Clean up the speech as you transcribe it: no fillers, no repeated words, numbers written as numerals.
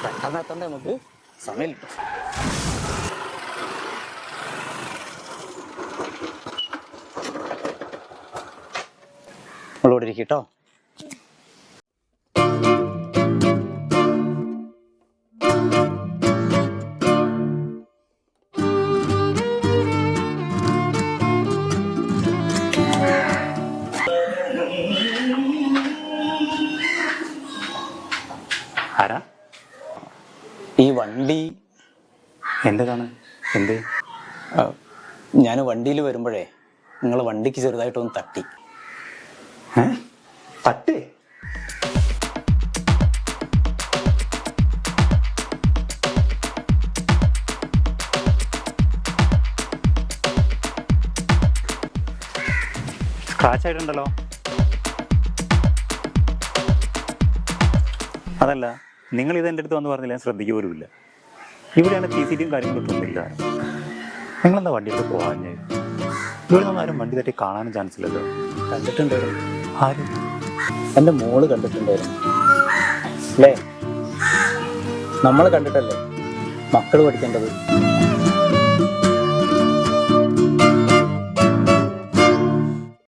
പെട്ടെന്ന് എത്തണ്ടേ നമുക്ക്, സമയം കിട്ടും. നമ്മളോട് ഇരിക്കട്ടോ. ആരാ? ഈ വണ്ടി എന്താണ്? എന്ത്? ഞാൻ വണ്ടിയിൽ വരുമ്പോഴേ നിങ്ങൾ വണ്ടിക്ക് ചെറുതായിട്ടൊന്ന് തട്ടി. തട്ട്? സ്ക്രാച്ച് ആയിട്ടുണ്ടല്ലോ. അതല്ല, നിങ്ങൾ ഇതെൻ്റെ അടുത്ത് വന്ന് പറഞ്ഞില്ല, ഞാൻ ശ്രദ്ധിക്കുക പോലുമില്ല. ഇവിടെയാണ് CCTV കാര്യങ്ങളും ഇട്ടൊന്നുമില്ല. നിങ്ങളെന്താ വണ്ടി എടുത്ത് പോകാഞ്ഞ്? ഇവിടെ നിന്ന് ആരും വണ്ടി തട്ടി കാണാനും ചാൻസ് ഇല്ലല്ലോ. കണ്ടിട്ടുണ്ടായിരുന്നു. ആരും? എൻ്റെ മോള് കണ്ടിട്ടുണ്ടായിരുന്നു അല്ലേ? നമ്മൾ കണ്ടിട്ടല്ലേ മക്കൾ പഠിക്കേണ്ടത്.